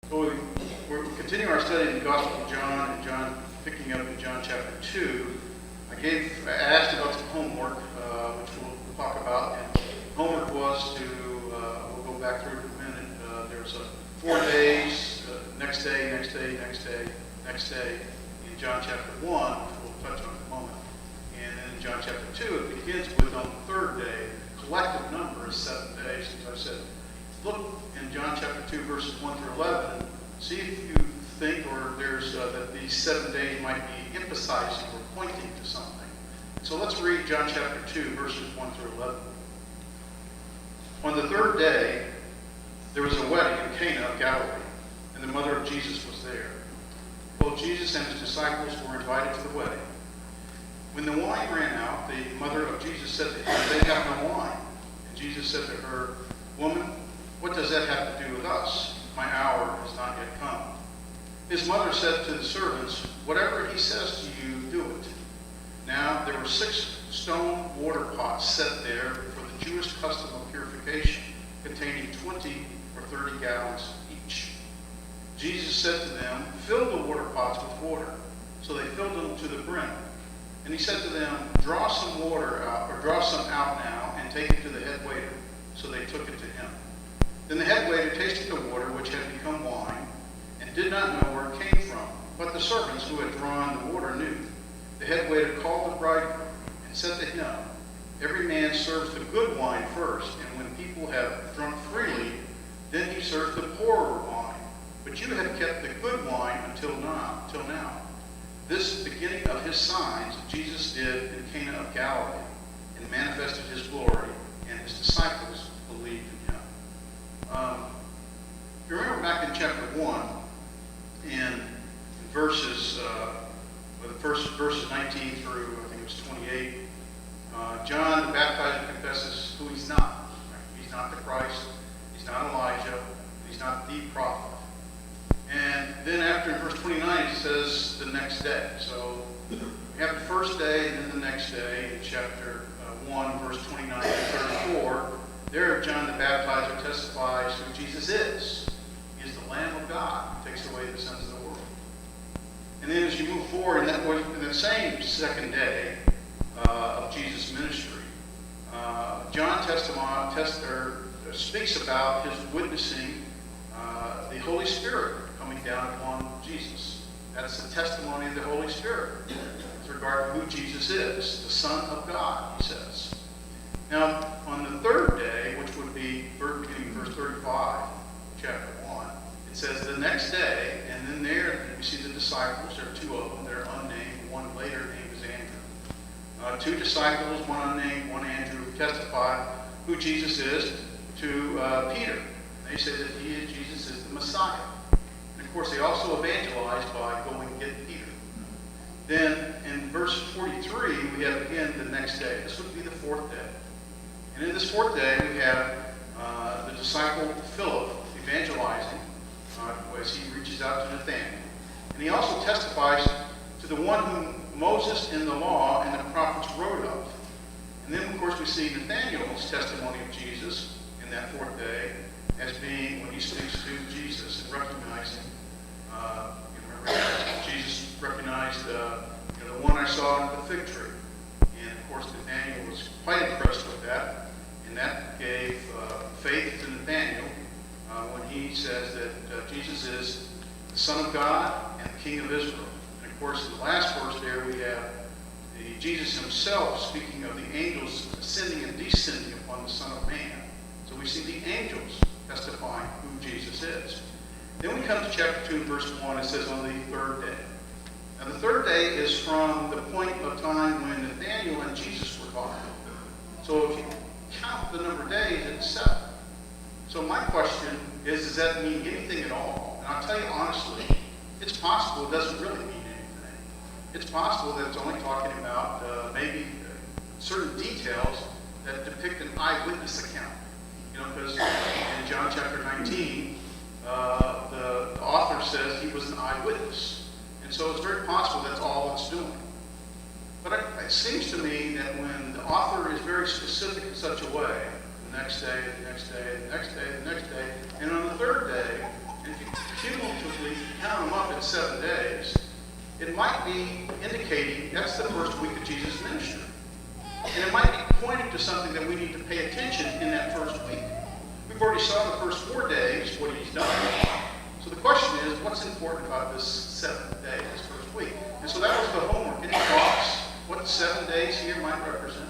So we're continuing our study in the Gospel of John, and picking up in John chapter 2. I asked about some homework, which we'll talk about. And homework was we'll go back through it in a minute. There was 4 days, next day, in John chapter 1, which we'll touch on in a moment. And then in John chapter 2, it begins with on the third day. Collective number is 7 days, as I said. Look in John chapter 2, verses 1 through 11, and see if you think or there's that these 7 days might be emphasizing or pointing to something. So let's read John chapter 2, verses 1 through 11. On the third day, there was a wedding in Cana of Galilee, and the mother of Jesus was there. Both Jesus and his disciples were invited to the wedding. When the wine ran out, the mother of Jesus said to him, "They have no wine." And Jesus said to her, "Woman, what does that have to do with us? My hour has not yet come." His mother said to the servants, "Whatever he says to you, do it." Now there were 6 stone water pots set there for the Jewish custom of purification, containing 20 or 30 gallons each. Jesus said to them, "Fill the water pots with water." So they filled them to the brim. And he said to them, "Draw some out now, and take it to the head waiter." So they took it to him. Then the head waiter tasted the water, which had become wine, and did not know where it came from. But the servants who had drawn the water knew. The head waiter called the bridegroom and said to him, "Every man serves the good wine first, and when people have drunk freely, then he serves the poorer wine. But you have kept the good wine until now." This beginning of his signs Jesus did in Cana of Galilee, and manifested his glory, and his disciples believed in him. If you remember back in chapter 1, in verses, verses 19 through, I think it was 28, John the Baptizer confesses who he's not. He's not the Christ, he's not Elijah, he's not the prophet. And then after in verse 29, it says the next day. So we have the first day and then the next day in chapter 1, verse 29 to 34. There, John the Baptizer testifies who Jesus is. He is the Lamb of God who takes away the sins of the world. And then as you move forward, in that same second day of Jesus' ministry, John speaks about his witnessing the Holy Spirit coming down upon Jesus. That's the testimony of the Holy Spirit with regard to who Jesus is, the Son of God, he says. Now, on the third day, which would be beginning verse 35, chapter 1, it says the next day, and then there we see the disciples. There are 2 of them. They're unnamed. One later named is Andrew. 2 disciples, one unnamed, one Andrew, testify who Jesus is to Peter. They say that Jesus is the Messiah. And of course, they also evangelize by going and getting Peter. Then in verse 43, we have again the next day. This would be the 4th day. And in this 4th day, we have the disciple Philip evangelizing as he reaches out to Nathanael. And he also testifies to the one whom Moses in the law and the prophets wrote of. And then, of course, we see Nathanael's testimony of Jesus in that 4th day as being when he speaks to Jesus and recognizing, Jesus recognized the one I saw in the fig tree. And of course, Nathanael was quite impressed with that. And that gave faith to Nathanael when he says that Jesus is the Son of God and the King of Israel. And of course, in the last verse there, we have Jesus himself speaking of the angels ascending and descending upon the Son of Man. So we see the angels testifying who Jesus is. Then we come to chapter 2, verse 1. It says on the 3rd day. Now the 3rd day is from the point of time when Nathanael and Jesus were talking. So if you count the number of days, it's 7. So my question is, does that mean anything at all? And I'll tell you honestly, it's possible it doesn't really mean anything. It's possible that it's only talking about maybe certain details that depict an eyewitness account. Because in John chapter 19, the author says he was an eyewitness. And so it's very possible that's all it's doing. But it seems to me that when the author is very specific in such a way, the next day, the next day, the next day, the next day, and on the 3rd day, and if you at 7 days, it might be indicating that's the first week of Jesus' ministry. And it might be pointing to something that we need to pay attention in that first week. We've already saw the first 4 days what he's done. So the question is, what's important about this 7th day, this first week? And so that was the homework. Any thoughts what 7 days here might represent?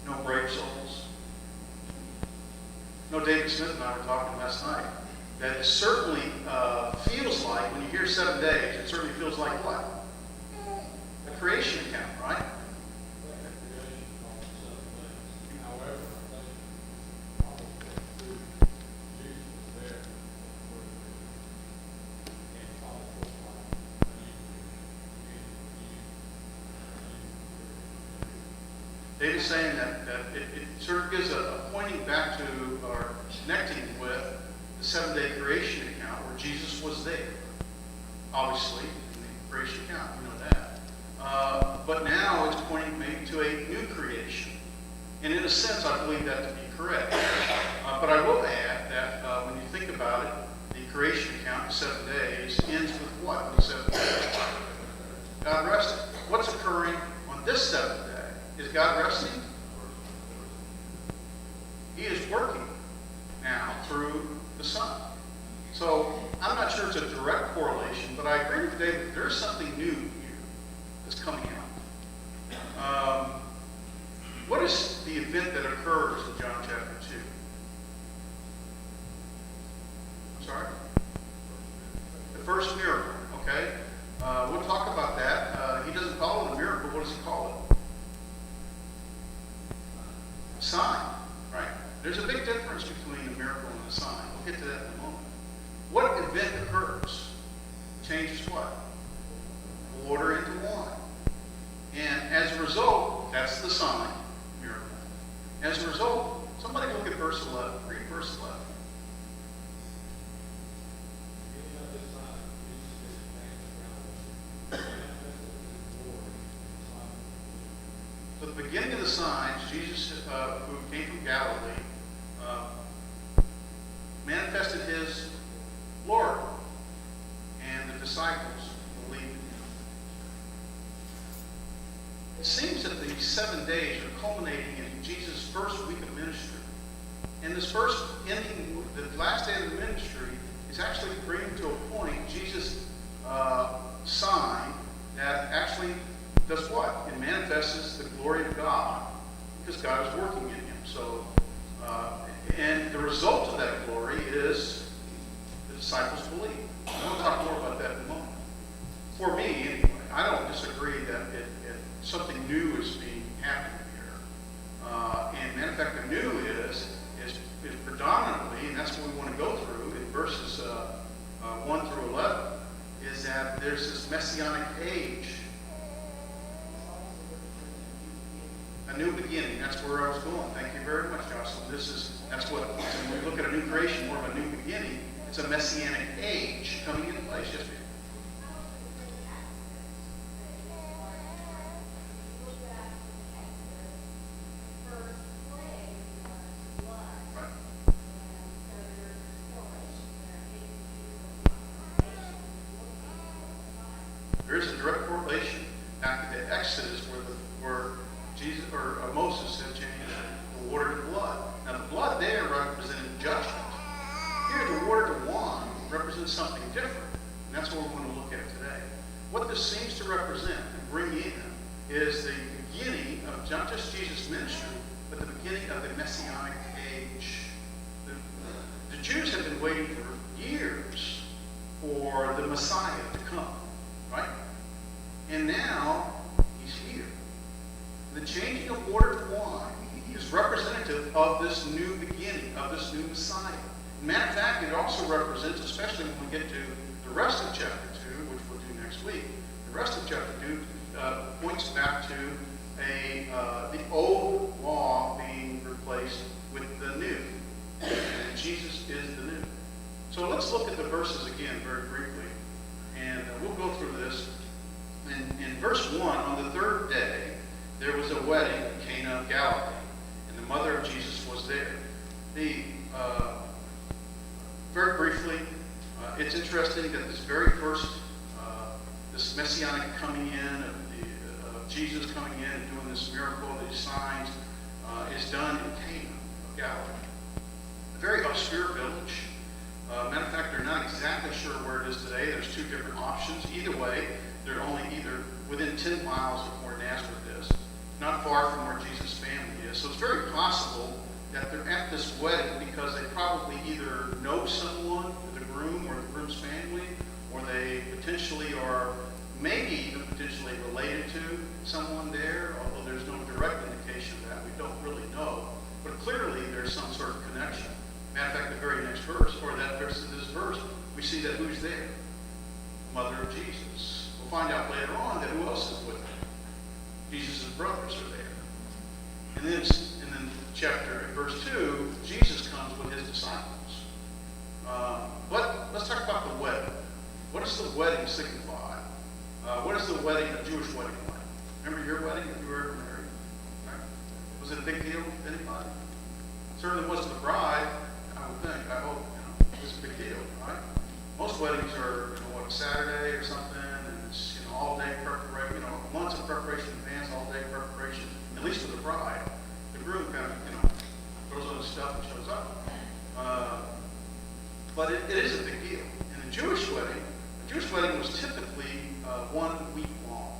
No brave souls. No, David Smith and I were talking last night. That it certainly feels like, when you hear 7 days, it certainly feels like what? A creation account, right? David's saying that it sort of gives a pointing back to, or connecting with, the 7-day creation account where Jesus was there. Obviously, in the creation account, we know that. But now it's pointing maybe to a new creation. And in a sense, I believe that to be correct. But I will add that when you think about it, the creation account in 7 days ends with what on the 7th day? God rested. What's occurring on this 7th day? Is God resting? He is working now through the Son. So I'm not sure it's a direct correlation, but I agree with David. There's something new here that's coming out. What is the event that occurs in John chapter 2? I'm sorry? The first miracle, okay? We'll talk about that. He doesn't call it a miracle. What does he call it? Sign, right? There's a big difference between a miracle and a sign. We'll get to that in a moment. What event occurs? Changes what? Water into wine. And as a result, that's the sign, miracle. As a result, somebody look at verse 11. Read verse 11. So at the beginning of the signs, Jesus, who came from Galilee, manifested his Lord, and the disciples believed in him. It seems that these 7 days are culminating in Jesus' first week of ministry. And this first ending, the last day of the ministry, is actually bringing to a point Jesus' sign that actually does what? It manifests the glory of God because God is working in him. So, and the result of that glory is the disciples believe. We'll talk more about that in a moment. For me, anyway, I don't disagree that something new is being happening here. And matter of fact, the new is predominantly, and that's what we want to go through in verses 1 through 11, is that there's this messianic age. A new beginning. That's where I was going. Thank you very much, Jocelyn. That's what, when we look at a new creation, more of a new beginning, it's a messianic age coming into place. Yes, ma'am. There is a direct correlation back to the Exodus where Jesus or Moses had changed the water to blood. Now the blood there represented judgment. Here the water to wine represents something different. And that's what we're going to look at today. What this seems to represent and bring in is the beginning of not just Jesus' ministry, but the beginning of the Messianic age. The Jews have been waiting for years for the Messiah to come, right? And now he's here. The changing of water to wine is representative of this new beginning, of this new Messiah. Matter of fact, it also represents, especially when we get to the rest of chapter 2, which we'll do next week, the rest of chapter 2 points back to the old law being replaced with the new. And Jesus is the new. So let's look at the verses again very briefly. And we'll go through this. In verse 1, on the 3rd day, there was a wedding in Cana of Galilee, and the mother of Jesus was there. Very briefly, it's interesting that this very first, this messianic coming in of Jesus coming in and doing this miracle, these signs, is done in Cana of Galilee. A very obscure village. Matter of fact, they're not exactly sure where it is today. There's two different options. Either way, they're only either within 10 miles of where Nazareth is, not far from where Jesus' family is. So it's very possible that they're at this wedding because they probably either know someone, the groom or the groom's family, or they potentially are maybe even potentially related to someone there, although there's no direct indication of that. We don't really know. But clearly there's some sort of connection. Matter of fact, the very next verse, or that verse of this verse, we see that who's there? The mother of Jesus. We'll find out later on that who else is with her? Jesus' brothers are there. And then verse 2, Jesus comes with his disciples. But let's talk about the wedding. What does the wedding signify? What is the wedding, a Jewish wedding like? Remember your wedding if you were ever married? Right? Was it a big deal to anybody? Certainly was to the bride, I would think. I hope, it was a big deal, right? Most weddings are, a Saturday or something, and it's, all day preparation, months of preparation in advance, all day preparation, at least for the bride. The groom kind of, throws on his stuff and shows up. But it is a big deal. In a Jewish wedding was typically 1 week long.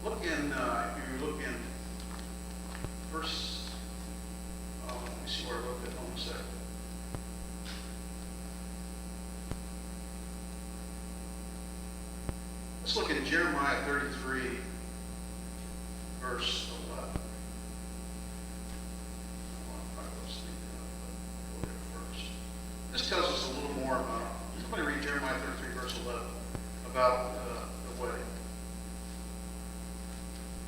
If you look in verse, let me see where I wrote that. Hold on a second. Let's look at Jeremiah 33, verse 11. This tells us a little more about, somebody read Jeremiah 33, verse 11, about the wedding.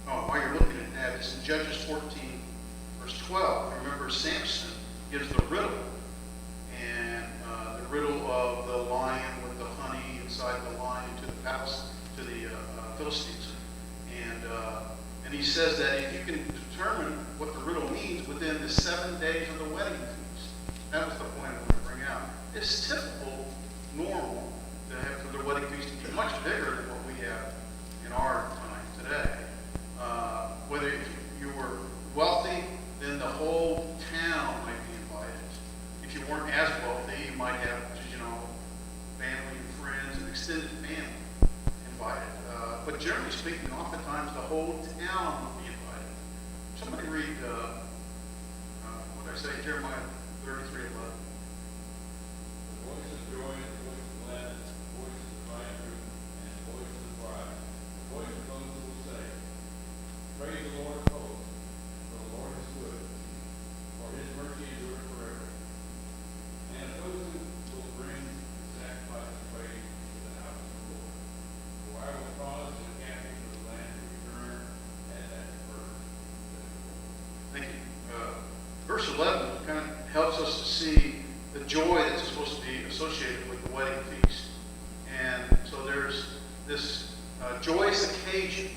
While you're looking at that, it's in Judges 14, verse 12. Remember, Samson gives the riddle, and the riddle of the lion with the honey inside the lion to the palace, to the Philistines. And he says that if you can determine what the riddle means within the 7 days of the wedding feast, that was the point I wanted to bring out. It's typical, normal, to have for the wedding feast to be much bigger than what we have in our time today. Whether you were wealthy, then the whole town might be invited. If you weren't as wealthy, you might have, family and friends and extended family invited. But generally speaking, oftentimes the whole town would be invited. Somebody read, what did I say, Jeremiah 33:11. The voice of joy, the voice of gladness, the voice of the bridegroom, and the voice of the bride, the voice of those who will say, praise the Lord of hosts, for the Lord is good, for his mercy endureth forever. And those who will bring the sacrifice of praise to the house of the Lord. For I will cause the captives of the land to return as at first. Thank you. Verse 11 kind of helps us to see the joy that's supposed to be associated with the wedding feast. And so there's this joyous occasion.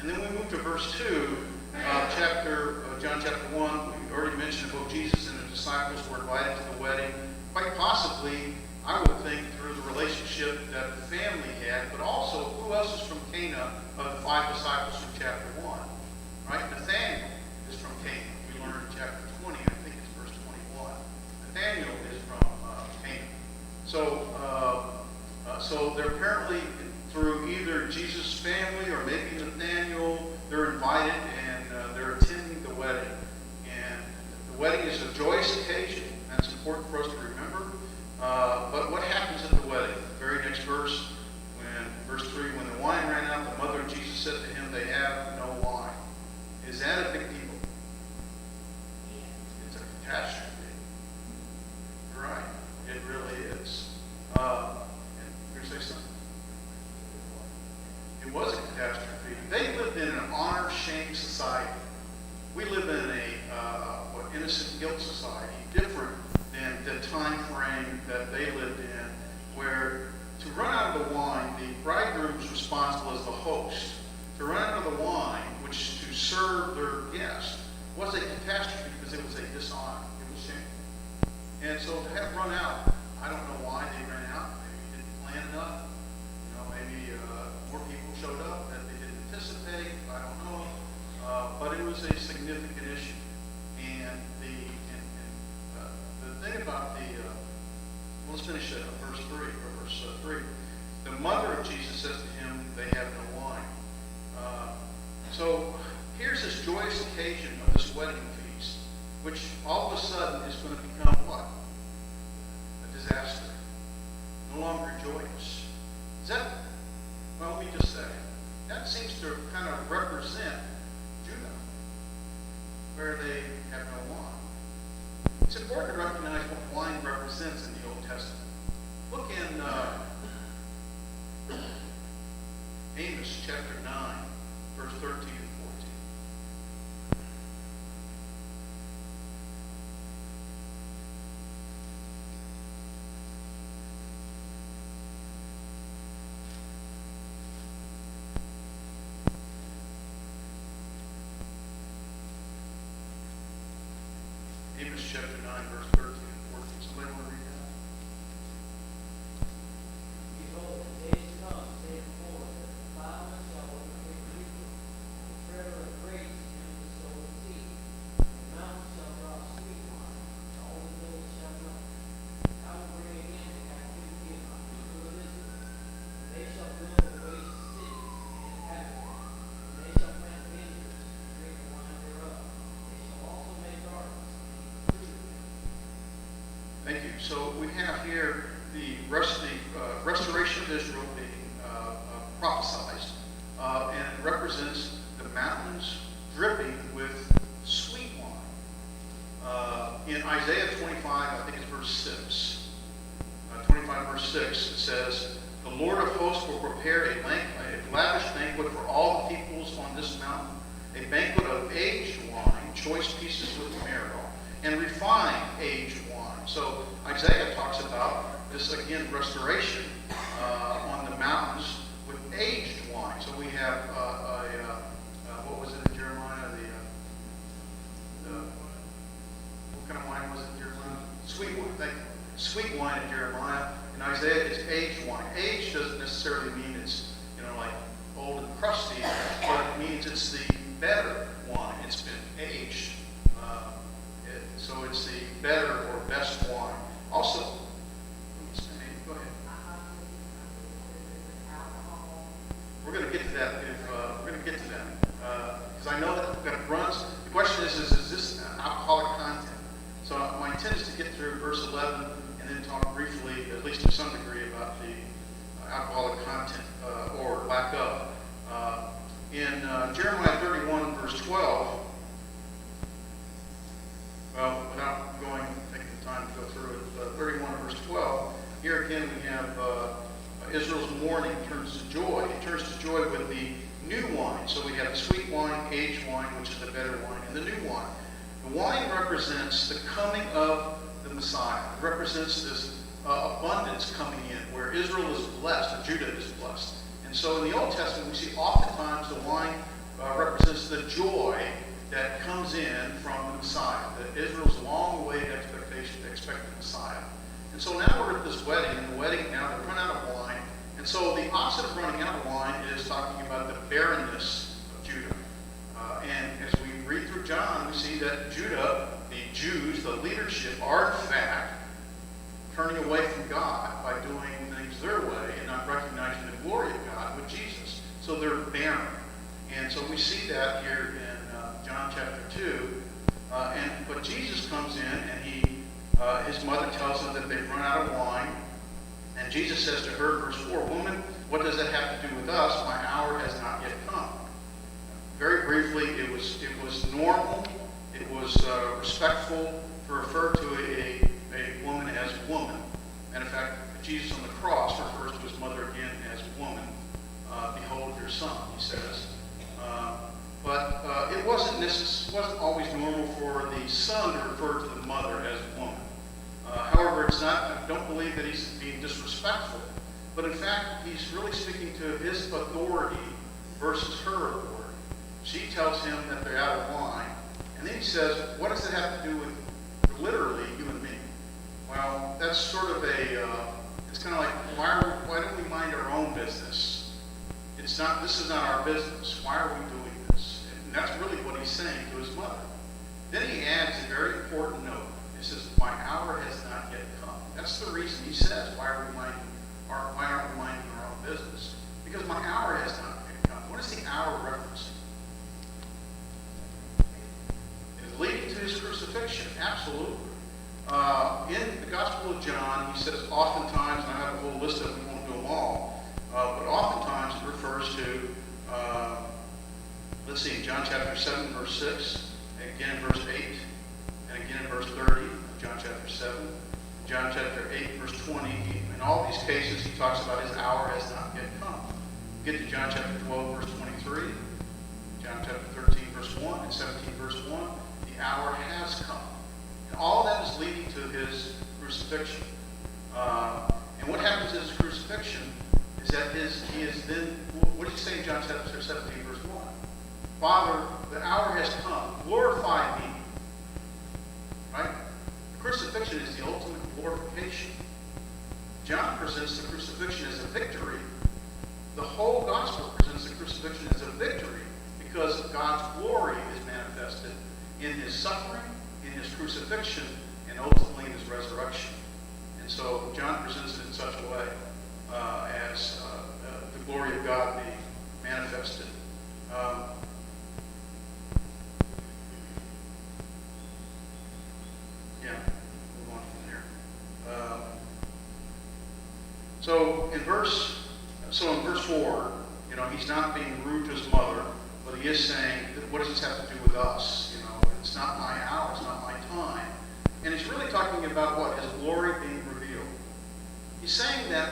And then we move to verse 2 of John chapter 1. We already mentioned both Jesus and the disciples were invited to the wedding. Quite possibly, I would think, through the relationship that the family had, but also who else is from Cana of the 5 disciples from chapter 1? Right? Nathanael is from Cana. We learned in chapter 20, I think it's verse 21. Nathanael is from Cana. So they're apparently through either Jesus' family or maybe Nathanael, they're invited and they're attending the wedding. And the wedding is a joyous occasion. That's important for us to remember. But what happens at the wedding? The very next verse, verse 3, when the wine ran out, the mother of Jesus said to him, they have no wine. Is that a big deal? It's a catastrophe. You're right. It really is. You're going to say something? It was a catastrophe. They lived in an honor-shame society. We live in a innocent guilt society, different than the time frame that they lived in, where to run out of the wine, the bridegroom's responsible as the host. To run out of the wine, which to serve their guest, was a catastrophe because it was a dishonor. It was shame. And so to have run out, I don't know why they ran out. Maybe let's finish it at verse 3, or verse 3. The mother of Jesus says to him, they have no wine. So here's this joyous occasion of this wedding feast, which all of a sudden is going to become what? A disaster. No longer joyous. Is that, well, let me just say, that seems to kind of represent Judah, where they have no wine. It's important to recognize what wine represents in the Old Testament. Look in Amos chapter 9, verse 13 and 14. Amos chapter 9, verse 13 and 14. Somebody want to read that? Behold, the days come, saith the Lord, that the plowman shall overtake the reaper, the treader of grapes him to sow the seed. The mountain shall draw sweet wine, and all the hills shall run. I will bring again the captivity of my people of Israel. They shall build the waste cities and inhabit them. And they shall plant vineyards and drink the wine thereof. They shall also make gardens and eat the fruit of them. Thank you. So we have here the restoration of Israel being prophesied, and it represents the mountains dripping with sweet wine. In Isaiah 25, I think it's verse 6, 25 verse 6, it says, the Lord of hosts will prepare a lavish banquet for all the peoples on this mountain, a banquet of aged wine, choice pieces with marrow, and refined aged wine. So Isaiah talks about this, again, restoration on the mountains with aged wine. So we have, what was it in Jeremiah? What kind of wine was it in Jeremiah? Sweet wine, thank you. Sweet wine in Jeremiah. In Isaiah, it's aged wine. Aged doesn't necessarily mean it's, like old and crusty, but it means it's the better wine. It's been aged. So it's the better or best wine. Also, go ahead. We're going to get to that. We're going to get to that because I know that it runs. The question is this alcoholic content? So my intent is to get through verse 11 and then talk briefly, at least to some degree, about the alcoholic content or lack of. In Jeremiah 31, verse 12. Well, without taking the time to go through it, 31 verse 12, here again we have Israel's mourning turns to joy. It turns to joy with the new wine. So we have the sweet wine, aged wine, which is the better wine, and the new wine. The wine represents the coming of the Messiah. It represents this abundance coming in, where Israel is blessed, or Judah is blessed. And so in the Old Testament, we see oftentimes the wine represents the joy that comes in from the Messiah, that Israel's long-awaited expectation to expect the Messiah. And so now we're at this wedding, and the wedding now they've run out of wine. And so the opposite of running out of wine is talking about the barrenness of Judah. And as we read through John, we see that Judah, the Jews, the leadership, are in fact turning away from God by doing things their way and not recognizing the glory of God with Jesus. So they're barren. And so we see that here in John chapter 2, but Jesus comes in and his mother tells him that they've run out of wine, and Jesus says to her, verse 4, woman, what does that have to do with us? My hour has not yet come. Very briefly, it was normal, it was respectful to refer to a woman as woman, and in fact, Jesus on the cross refers to his mother again as woman. Behold your son, he says. But it wasn't always normal for the son to refer to the mother as woman. However, it's not. I don't believe that he's being disrespectful, but in fact, he's really speaking to his authority versus her authority. She tells him that they're out of wine, and then he says, "What does it have to do with literally you and me?" Well, that's sort of it's kind of like why don't we mind our own business? This is not our business. Why are we doing this? And that's really what he's saying to his mother. Then he adds a very important note, He says, my hour has not yet come. That's the reason he says, why aren't we minding our own business? Because my hour has not yet come. What is the hour referencing? It is leading to his crucifixion, absolutely. In the Gospel of John, he says oftentimes, and I have a whole list of them, we won't do them all, but oftentimes it refers to, let's see, John chapter 7, verse 6, again in verse 8, and again in verse 30 of John chapter 7, John chapter 8, verse 20. In all these cases, he talks about his hour has not yet come. Get to John chapter 12, verse 23, John chapter 13, verse 1, and 17, verse 1, the hour has come. And all that is leading to his crucifixion. And what happens in his crucifixion is that he is then, what does he say in John chapter 17, verse 1? Father, the hour has come. Glorify me. Right? The crucifixion is the ultimate glorification. John presents the crucifixion as a victory. The whole gospel presents the crucifixion as a victory because God's glory is manifested in his suffering, in his crucifixion, and ultimately in his resurrection. And so John presents it in such a way as the glory of God being manifested. Move on from there. So in verse 4, he's not being rude to his mother, but he is saying, what does this have to do with us? It's not my hour, it's not my time. And he's really talking about what? His glory being revealed. He's saying that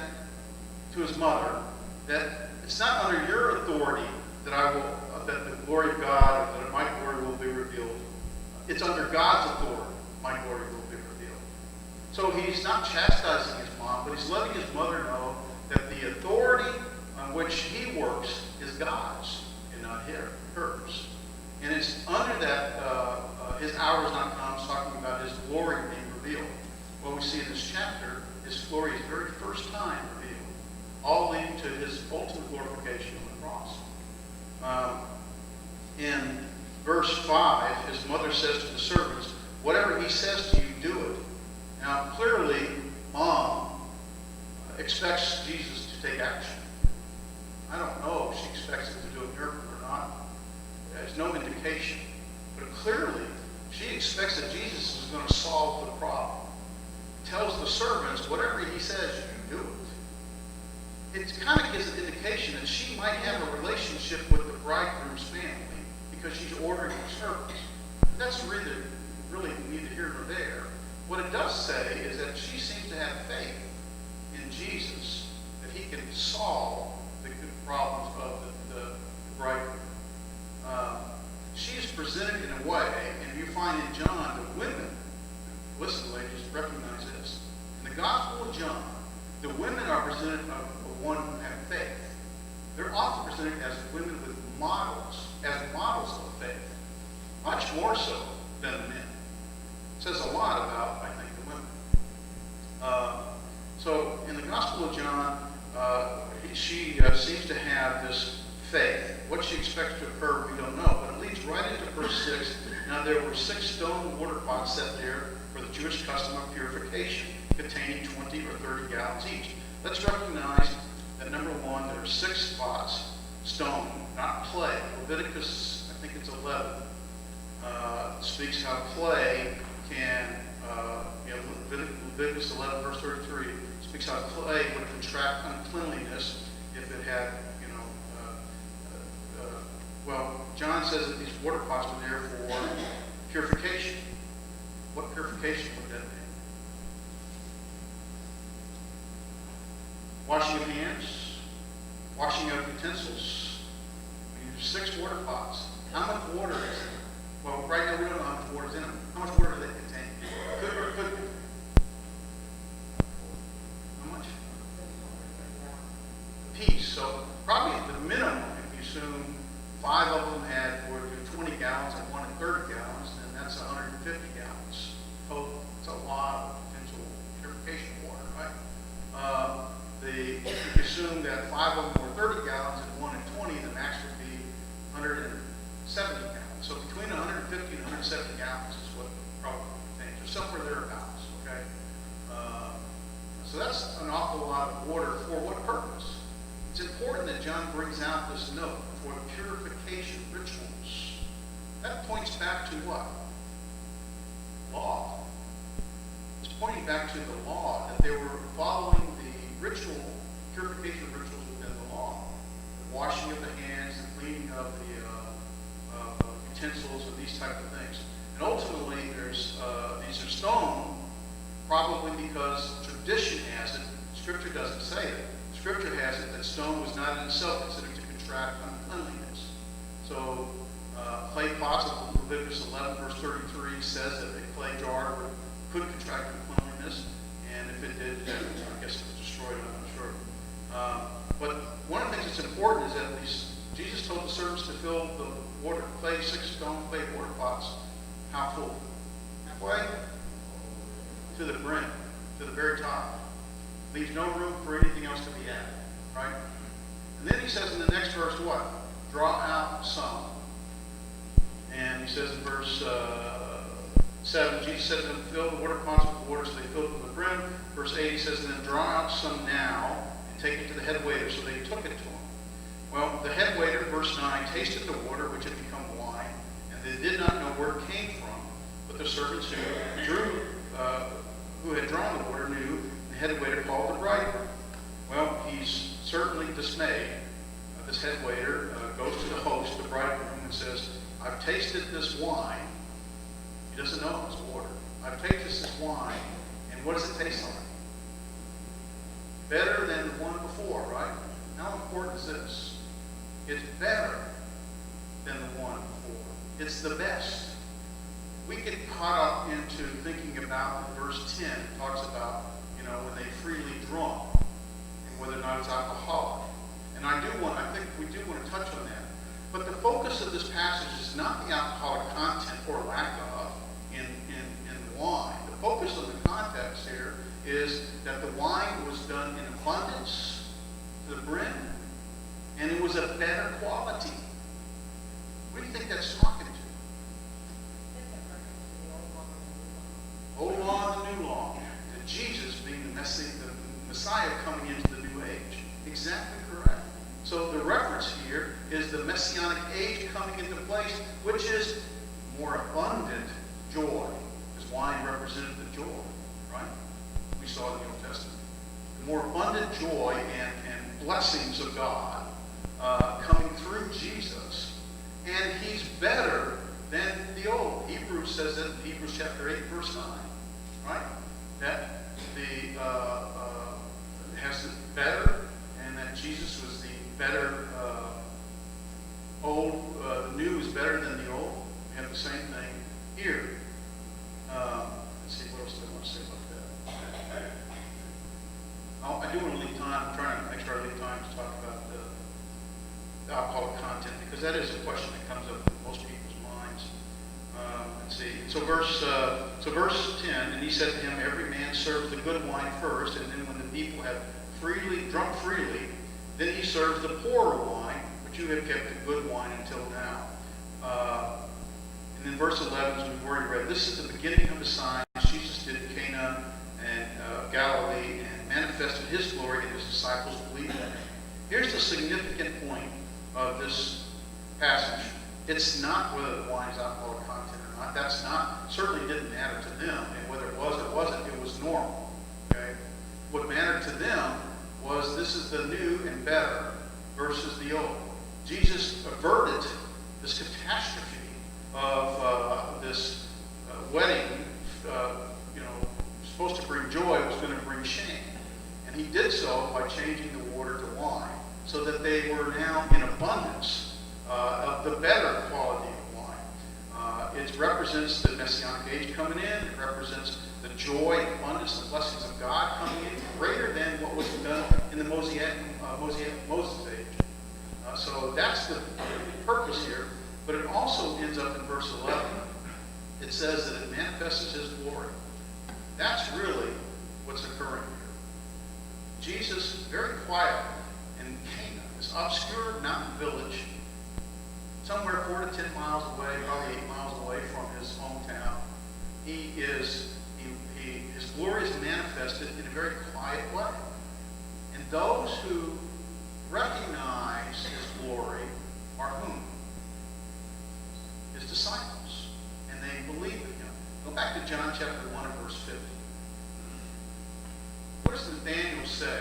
to his mother, that it's not under your authority that the glory of God, or that my glory will be revealed. It's under God's authority, my glory will be revealed. So he's not chastising his mom, but he's letting his mother know that the authority on which he works is God's and not hers. And it's under that, his hour has not come, it's talking about his glory being revealed. What we see in this chapter, his glory is very first time revealed, all leading to his ultimate glorification on the cross. In verse 5, his mother says to the servants, whatever he says to you, do it. Now, clearly, mom expects Jesus to take action. I don't know if she expects him to do a miracle or not. There's no indication. But clearly, she expects that Jesus is going to solve the problem. Tells the servants, whatever he says, you do it. It kind of gives an indication that she might have a relationship with the bridegroom's family because she's ordering the servants. That's really neither here nor there. What it does say is that she seems to have faith in Jesus, that he can solve the problems of the bridegroom. She's presented in a way, and you find in John, the women, listen ladies, recognize this. In the Gospel of John, the women are presented of one who have faith. They're often presented as women with models, as models of faith, much more so than the men. It says a lot about, I think, the women. So in the Gospel of John, she seems to have this faith. What she expects to occur, we don't know, but it leads right into verse 6. Now there were 6 stone water pots set there for the Jewish custom of purification, containing 20 or 30 gallons each. Let's recognize that number 1, there are 6 pots, stone, not clay. Leviticus, I think it's 11, speaks how clay can, Leviticus 11, verse 33, speaks how clay would contract uncleanliness if it had, John says that these water pots were there for purification. What purification would that be? Washing of hands, washing of utensils. We use 6 water pots. How much water is it? Well, right now we don't know how much water is in them. How much water do they contain? Could be. How much? A piece. So probably the minimum, if you assume 5 of them had 20 gallons and 1 at 30 gallons, then that's 150 gallons total. It's a lot of potential purification water, right? If you assume that 5 of them were 30 gallons and 1 at 20, the max would be 170 gallons. So between 150 and 170 gallons is what probably contains. There's somewhere thereabouts, okay? So that's an awful lot of water for what purpose? It's important that John brings out this note for the purification rituals. That points back to what? Law. It's pointing back to the law, that they were following the ritual, purification rituals within the law. The washing of the hands, the cleaning of the utensils, and these type of things. And ultimately, these are stone, probably because tradition has it. Scripture doesn't say it. Scripture has it that stone was not in itself considered to contract uncleanliness. So, clay pots of Leviticus 11, verse 33 says that a clay jar could contract uncleanliness, and if it did, then I guess it was destroyed, I'm not sure. But one of the things that's important is that Jesus told the servants to fill the water, 6-stone clay water pots. How full? Halfway? To the brim, to the very top. Leaves no room for anything else to be added, right? And then he says in the next verse what? Draw out some. And he says in verse 7, Jesus said to them, fill the water pots with water, so they filled it to the brim. Verse 8, he says, and then draw out some now and take it to the head waiter. So they took it to him. Well, the head waiter, verse 9, tasted the water which had become wine, and they did not know where it came from, but the servants who had drawn the water knew. The head waiter called the bridegroom. Well, he's certainly dismayed. This head waiter goes to the host, the bridegroom, and says, I've tasted this wine. He doesn't know it's water. I've tasted this wine, and what does it taste like? Better than the one before, right? How important is this? It's better than the one before. It's the best. We get caught up into thinking about verse 10. It talks about, when they freely drunk and whether or not it's alcoholic. And I think we do want to touch on that. But the focus of this passage is not the alcoholic content or lack of in the wine. The focus of the context here is that the wine was done in abundance to the brim, and it was a better quality. What do you think that's talking to? Old law and the new law. And Jesus being the Messiah coming into the new age. Exactly correct. So the reference here is the Messianic age coming into place, which is more abundant joy. Because wine represented the joy, right? We saw in the Old Testament. The more abundant joy and blessings of God coming through Jesus. And he's better than the old. Hebrews says that in Hebrews chapter 8, verse 9. Right? That has the better, and that Jesus was the better old. The new is better than the old. We have the same thing here. Let's see, what else do I want to say about that? I do want to leave time. I'm trying to make sure I leave time to talk about the alcoholic content, because that is a question that comes up in most people's minds. Let's see. So verse 10, and he said to him, every man serves the good wine first, and then when the people have drunk freely, then he serves the poorer wine, but you have kept the good wine until now. And then verse 11, as we've already read, this is the beginning of the signs Jesus did in Cana and Galilee, and manifested his glory, and his disciples believed in him. Here's the significant point of this passage. It's not whether the wine is alcoholic content or not. That's not, certainly didn't matter to them. And whether it was or wasn't, it was normal. Okay? What mattered to them was this is the new and better versus the old. Jesus averted this catastrophe of this wedding, supposed to bring joy, was going to bring shame. And he did so by changing the water to wine, so that they were now in abundance of the better quality of wine. It represents the Messianic age coming in. It represents the joy and abundance and blessings of God coming in, greater than what was done in the Moses age. So that's the purpose here. But it also ends up in verse 11. It says that it manifests his glory. That's really what's occurring here. Jesus, very quietly in Cana, this obscure mountain village, somewhere 4 to 10 miles away, probably 8 miles away from his hometown, he is his glory is manifested in a very quiet way. And those who recognize his glory are whom? His disciples. And they believe in him. Go back to John chapter 1 and verse 50. What does Nathanael say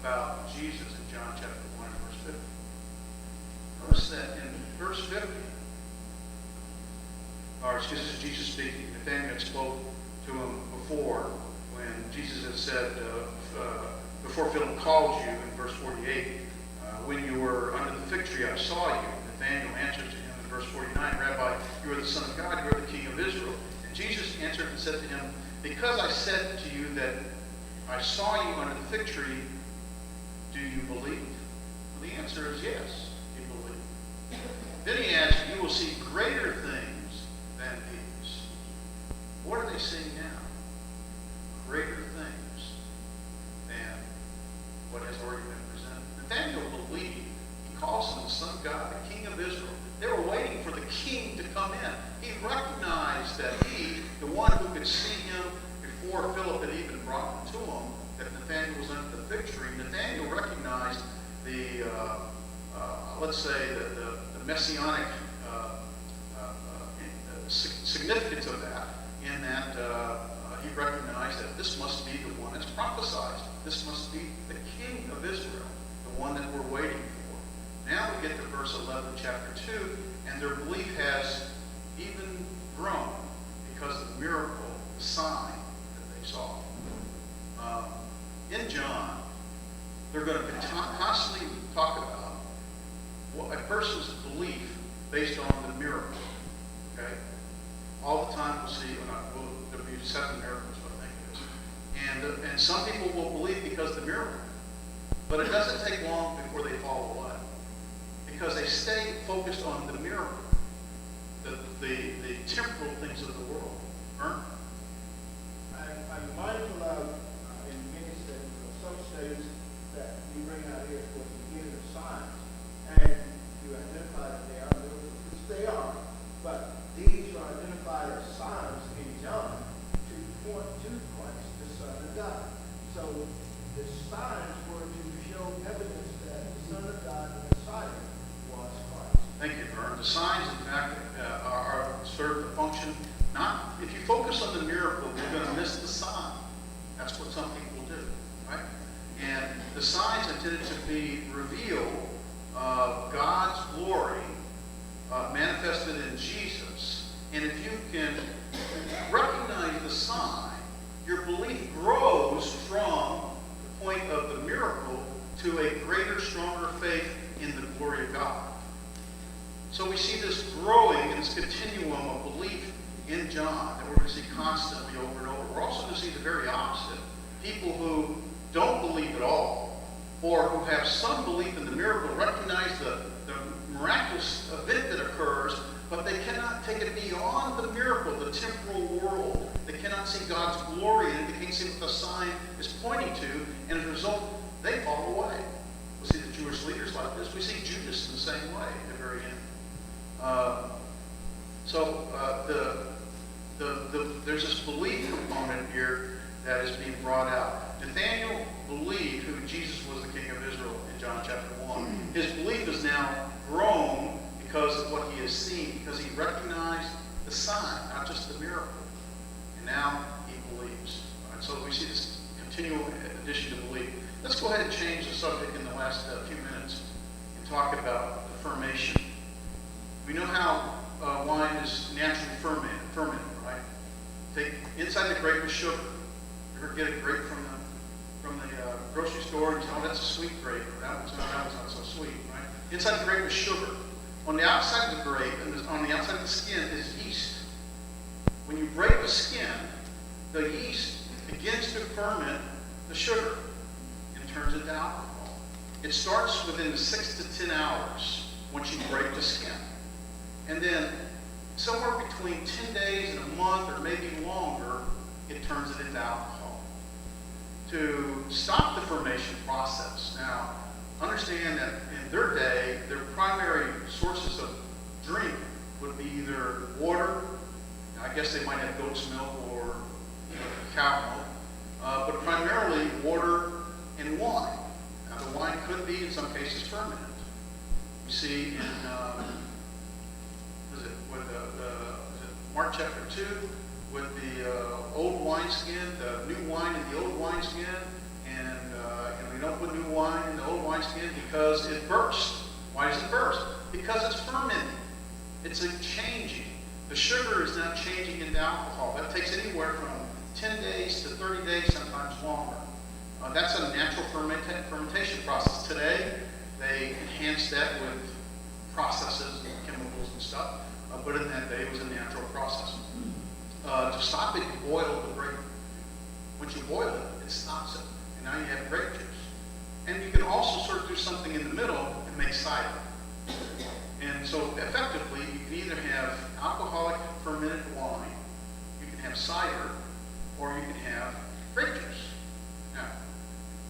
about Jesus in John chapter 1 and verse 50? Notice that in verse 50, this is Jesus speaking. Nathanael had spoke to him before when Jesus had said, before Philip called you in verse 48, when you were under the fig tree, I saw you. Nathanael answered to him in verse 49, Rabbi, you are the Son of God, you are the King of Israel. And Jesus answered and said to him, because I said to you that I saw you under the fig tree, do you believe? Well, the answer is yes, you believe. Then he adds, you will see greater things than these. What are they seeing now? Greater things than what has already been presented. Nathanael believed. He calls him the Son of God, the King of Israel. They were waiting for the king to come in. He recognized that he, the one who could see him before Philip had even brought him to him, that Nathanael was under the fig tree. Nathanael recognized the, let's say, the messianic significance of that, in that he recognized that this must be the one that's prophesied. This must be the King of Israel, the one that we're waiting for. Now we get to verse 11, chapter 2, and their belief has even grown because of the miracle, the sign that they saw. In John, they're going to constantly talk about a person's belief based on the miracle. Okay? All the time we'll see, there'll be 7 miracles, I think it is. And some people will believe because of the miracle. But it doesn't take long before they fall away. Because they stay focused on the miracle, the temporal things of the world. Vern? I'm mindful of, in many states, some states that you bring out here for the beginning of signs, and you identify that they are miracles, which they are, but these are identified as signs in John to point to Christ, the Son of God. So the signs were to show evidence that the Son of God, the Messiah, was Christ. Thank you, Vern. The signs, in fact, serve the function. Not if you focus on the miracle, you're going to miss the sign. That's what some people do, right? And the signs intended to be reveal God's glory manifested in Jesus. And if you can recognize the sign, your belief grows from the point of the miracle to a greater, stronger faith in the glory of God. So we see this growing and this continuum of belief in John that we're going to see constantly over and over. We're also going to see the very opposite. People who don't believe at all, or who have some belief in the miracle, recognize the miraculous event that occurs, but they cannot take it beyond the miracle, the temporal world. They cannot see God's glory, and they can't see what the sign is pointing to, and as a result, they fall away. We see the Jewish leaders like this. We see Judas in the same way at the very end. There's this belief component here that is being brought out. Nathanael believed who Jesus was the King of Israel in John chapter 1. His belief is now grown because of what he has seen, because he recognized the sign, not just the miracle. And now he believes. Right, so we see this continual addition to belief. Let's go ahead and change the subject in the last few minutes and talk about formation. We know how wine is naturally fermented, right? Take inside the grape is sugar. You ever get a grape from the grocery store and you say, oh, that's a sweet grape, or that one's not so sweet, right? Inside the grape is sugar. On the outside of the grape and on the outside of the skin is yeast. When you break the skin, the yeast begins to ferment the sugar and turns it to alcohol. It starts within 6 to 10 hours once you break the skin. And then somewhere between 10 days and a month or maybe longer, it turns it into alcohol. To stop the fermentation process. Now, understand that in their day, their primary sources of drink would be either water I guess they might have goat's milk or cow milk, but primarily water and wine. Now, the wine could be, in some cases, fermented. You see in Mark chapter 2, with the old wineskin, the new wine in the old wineskin, and we don't put new wine in the old wineskin because it bursts. Why does it burst? Because it's fermenting. It's a changing. The sugar is not changing into alcohol. That takes anywhere from 10 days to 30 days, sometimes longer. That's a natural fermentation process. Today, they enhance that with processes and chemicals and stuff, but in that day, it was a natural process. To stop it, you boil the grape. Once you boil it, it stops it, and now you have grape juice. And you can also sort of do something in the middle and make cider. And so, effectively, you can either have alcoholic fermented wine, you can have cider, or you can have grape juice. Now,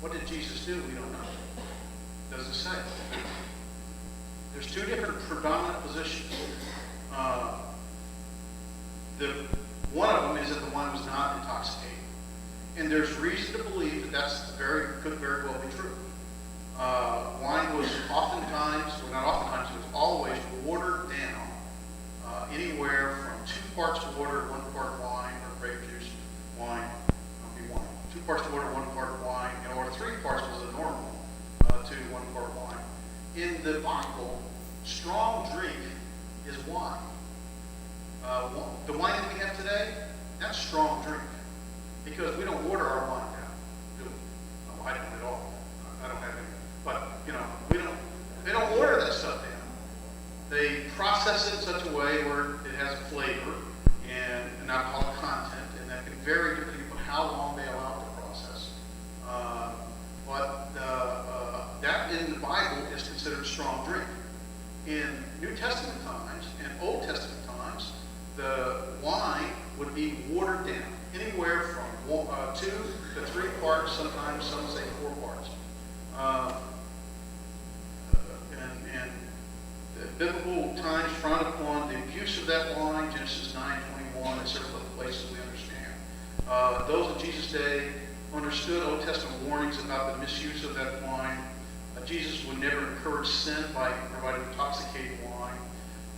what did Jesus do? We don't know. Doesn't say. There's two different predominant positions. One of them is that the wine was not intoxicating. And there's reason to believe that could very well be true. Wine was oftentimes, well not oftentimes, it was always watered down, anywhere from 2 parts water, 1 part wine, or grape juice, wine, 2 parts water, 1 part wine, or 3 parts was the normal, to 1 part wine. In the Bible, strong drink is wine. The wine that we have today, that's strong drink, because we don't water our wine down, do we? No, I don't at all. I don't have any. But, they don't water that stuff down. They process it in such a way where it has a flavor and an alcoholic content, and that can vary depending on how long they allow it to process. But that in the Bible is considered strong drink. In New Testament times and Old Testament times, the wine would be watered down, anywhere from 2 to 3 parts, sometimes some say 4 parts. And the biblical times frown upon the abuse of that wine, Genesis 9:21, and several other places we understand. Those of Jesus' day understood Old Testament warnings about the misuse of that wine. Jesus would never encourage sin by providing intoxicating wine.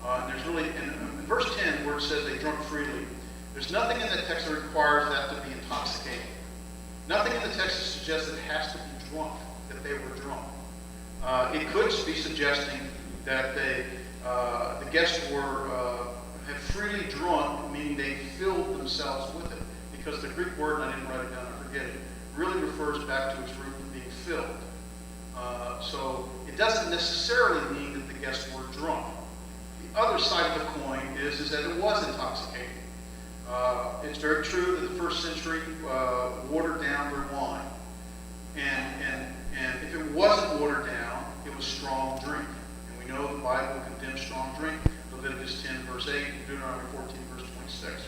And there's really, in verse 10, where it says they drunk freely, there's nothing in the text that requires that to be intoxicating. Nothing in the text that suggests that it has to be drunk, that they were drunk. It could be suggesting that the guests had freely drunk, meaning they filled themselves with it. Because the Greek word, and I didn't write it down, I forget it, really refers back to its root of being filled. So it doesn't necessarily mean that the guests were drunk. The other side of the coin is that it was intoxicating. It's very true that the first century watered down their wine. And if it wasn't watered down, it was strong drink. And we know the Bible condemns strong drink. Leviticus 10, verse 8, Deuteronomy 14, verse 26.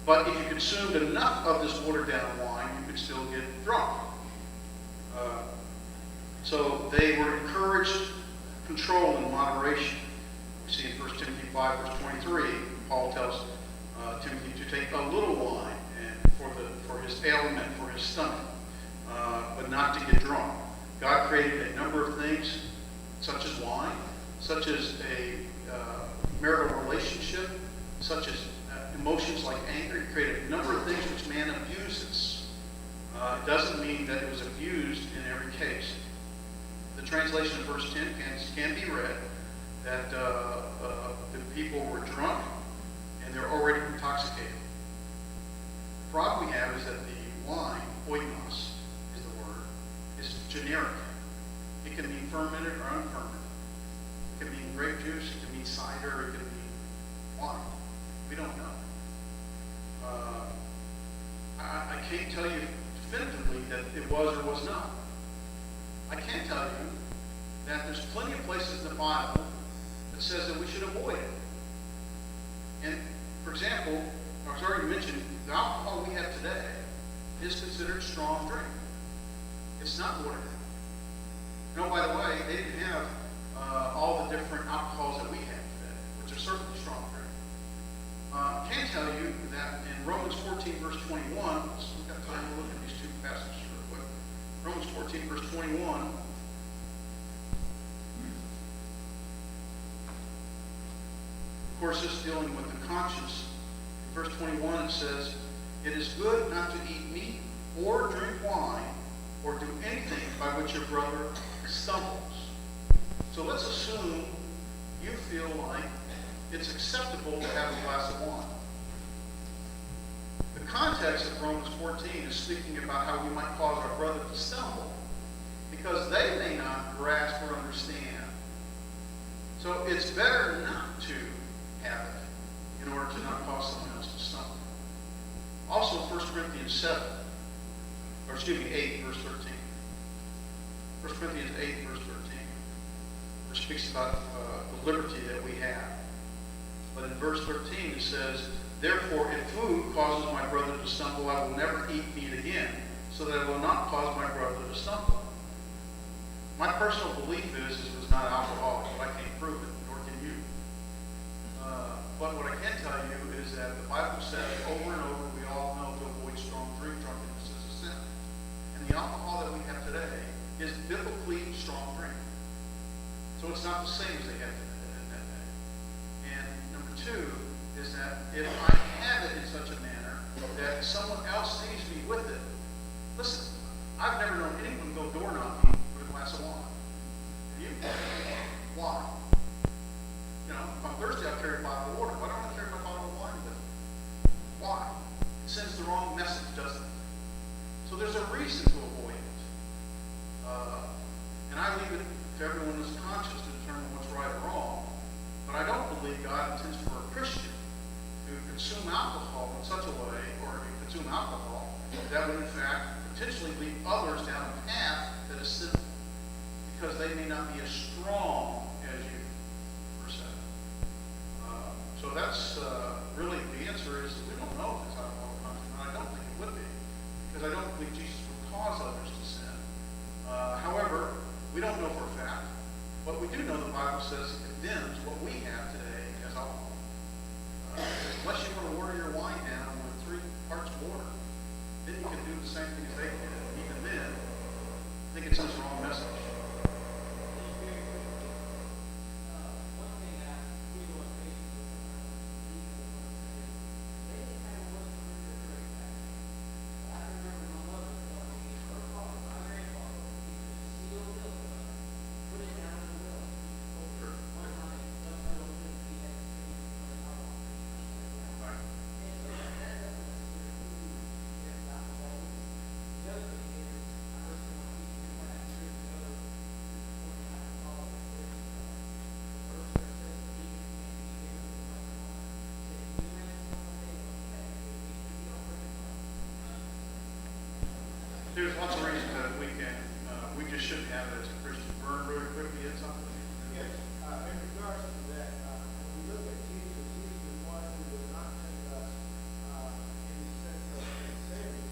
But if you consumed enough of this watered down wine, you could still get drunk. So they were encouraged control and moderation. We see in 1 Timothy 5, verse 23, Paul tells Timothy to take a little wine and for his ailment, for his stomach, but not to get drunk. God created a number of things, such as wine, such as a marital relationship, such as emotions like anger. He created a number of things which man abuses. It doesn't mean that it was abused in every case. The translation of verse 10 can be read that the people were drunk and they're already intoxicated. The problem we have is that the wine, oikos is the word, is generic. It can mean fermented or unfermented. It can mean grape juice, it can mean cider, it can mean wine. We don't know. I can't tell you definitively that it was or was not. I can tell you that there's plenty of places in the Bible that says that we should avoid it. And, for example, I was already mentioned, the alcohol we have today is considered strong drink. It's not watered down. By the way, they didn't have all the different alcohols that we have today, which are certainly strong drink. I can tell you that in Romans 14, verse 21, so we've got time to look at these two passages real quick. Romans 14, verse 21. Of course, this is dealing with the conscience. In verse 21, it says, "It is good not to eat meat or drink wine or do anything by which your brother stumbles." So let's assume you feel like it's acceptable to have a glass of wine. The context of Romans 14 is speaking about how we might cause our brother to stumble because they may not grasp or understand. So it's better not to have it in order to not cause someone else to stumble. Also, 1 Corinthians 8, verse 13. 1 Corinthians 8, verse 13, which speaks about the liberty that we have. But in verse 13 it says, "Therefore, if food causes my brother to stumble, I will never eat meat again, so that I will not cause my brother to stumble." My personal belief is it was not alcohol, but I can't prove it, nor can you. But what I can tell you is that the Bible says over and over, we all know to avoid strong drink. Drunkenness is a sin. And the alcohol that we have today is biblically strong drink. So it's not the same as they had in that day. And number two is that if I have it in such a manner that someone else sees me with it, listen, I've never known anyone go door knocking with a glass of wine. Have you? Why? You know, if I'm thirsty, I'll carry a bottle of water. Why don't I carry my bottle of wine with me? Why? It sends the wrong message, doesn't it? So there's a reason to avoid it. And I leave it to everyone who's conscious to determine what's right or wrong. But I don't believe God intends for a Christian to consume alcohol in such a way, or consume alcohol, that would in fact potentially lead others down a path that is sinful. Because they may not be as strong as you, per se. So that's really the answer is we don't know if it's alcohol content, and I don't think it would be. Because I don't believe Jesus would cause others to sin. However, we don't know for a fact, but we do know the Bible says it condemns what we have today as alcohol. Unless you want to water your wine down with 3 parts of water, then you can do the same thing as they did. Even then, I think it sends the wrong message. Just very quickly, one thing I feel on Facebook, people want to say, they didn't have a Western refrigerator back then. I remember my mother telling me her father, my grandfather, he just sealed milk up, put it down in the well. Sure. One night, some fellow said he had to change the alcohol. Right. And so that doesn't necessarily mean there's alcohol. The other thing is, I heard someone teaching me last year ago, when alcohol was this, first verse says, the demon can't be given to much wine. Said, if you ran someone, they will pay, it should be already done. There's lots of reasons that we can, we just shouldn't have it as a Christian. Vern, really quickly, it's something. Yes, in regards to that, when we look at Jesus, he is one who will not take us in the sense of sinning.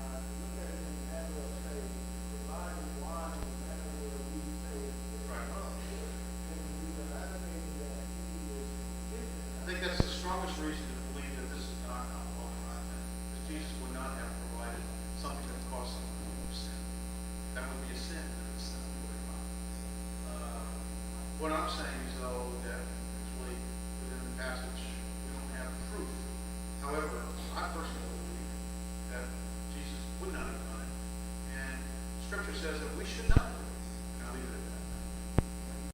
To look at it in the matter of, say, providing wine in the manner where we say it's Right. unfair, and we will advocate that he is I think that's the strongest reason to believe that this is not alcoholic content, because Jesus would not have provided something that would cause someone to sin. That would be a sin if it's not really not. What I'm saying is, though, that actually within the passage we don't have proof. However, I personally believe that Jesus would not have done it, and Scripture says that we should not do